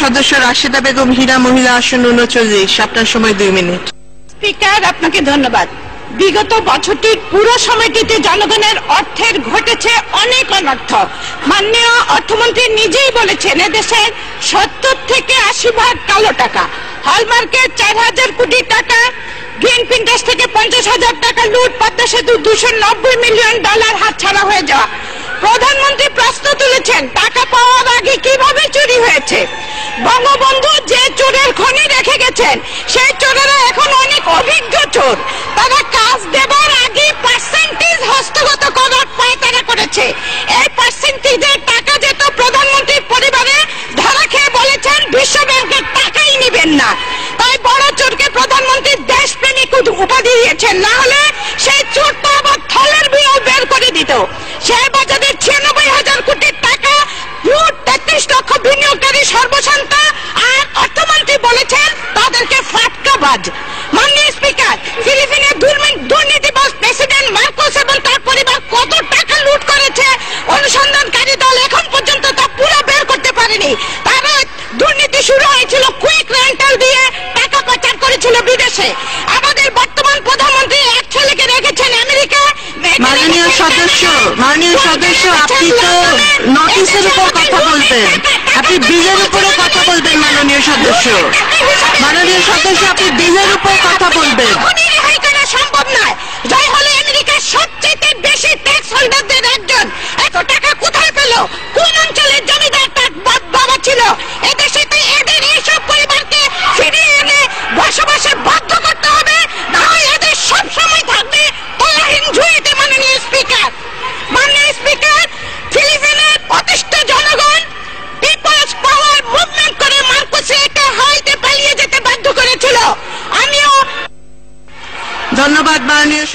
সদস্য রাশিদা বেগম হীরা, মহিলা আসন 39। আপনার সময় 2 মিনিট। স্পিকার, আপনাকে ধন্যবাদ। বিগত বছরটির পুরো সময়টিতে জনগণের অর্থের ঘটেছে অনেক অনর্থ। মাননীয় অর্থমন্ত্রী নিজেই বলেছেন এদেশের 70 থেকে 80 ভাগ কালো টাকা। হলমার্কের 4000 কোটি টাকা, গ্রিন প্রিন্টার্স থেকে 50,000 টাকা লুট, পদ্মা সেতু $290 মিলিয়ন হাতছাড়া হয়ে যাওয়া। প্রধানমন্ত্রী প্রশ্ন তুলেছেন টাকা পাওয়ার আগে কিভাবে চুরি হয়েছে। বঙ্গবন্ধু যে চোরের খনি রেখে গেছেন সেই চোরেরা এখন অনেক অভিজ্ঞ চোর। তারা কাজ দেবার আগে পার্সেন্টেজ হস্তগত করার পায়তারা করেছে। এই পার্সেন্টেজের টাকা যেত প্রধানমন্ত্রীর পরিবারে ধরা খেয়ে বলেছেন বিশ্ব ব্যাংকের টাকাই নেবেন না। তাই বড় চোরকে প্রধানমন্ত্রী দেশপ্রেমিক উপাধি দিয়েছেন, না হলে সেই চোর তো আবার থলের বিড়াল বের করে দিত। শেয়ার বাজারে 96,000 কোটি টাকা লুট, 33 লক্ষ বিনিয়োগকারী সর্বশান্ত, আর অর্থমন্ত্রী বলেছেন তাদেরকে ফাটকাবাজ। মাননীয় স্পিকার, ফিলিপিনের দুর্নীতিবাজ প্রেসিডেন্ট মার্কোস এবং তার পরিবার কত টাকা লুট করেছে অনুসন্ধানকারী দল এখন পর্যন্ত তা পুরো বের করতে পারেনি। তারা দুর্নীতি শুরু হয়েছিল কুইক রেন্টাল দিয়ে, টাকা পাচার করেছিল বিদেশে। আমাদের বর্তমান প্রধানমন্ত্রী এক ছেলেকে রেখেছেন আমেরিকা। মাননীয় সদস্য, আপনি তো নোটিশের উপর কথা বলবেন, আপনি বিলের উপরে কথা বলবেন। মাননীয় সদস্য, আপনি বিলের উপর কথা বলবেন। সম্ভব নয়। জয় হলে আমেরিকার সবচেয়ে বেশি ট্যাক্স হোল্ডারদের একজন এত টাকা কোথায় পেল? কোন অঞ্চলের জমিদার তার বাবা ছিল? এদেশে এদের এইসব পরিবারকে ফিরিয়ে এনে বসবাসে বাধ্য করতে হবে, না হয় এদের সবসময় থাকবে তলাহীন ঝুঁকিতে। মাননীয় স্পিকার, ফিলিপিনের অতিষ্ঠ জনগণ পিপলস পাওয়ার মুভমেন্ট করে মার্কোসকে হাওয়াইতে পালিয়ে যেতে বাধ্য করেছিল। আমিও ধন্যবাদ মাননীয়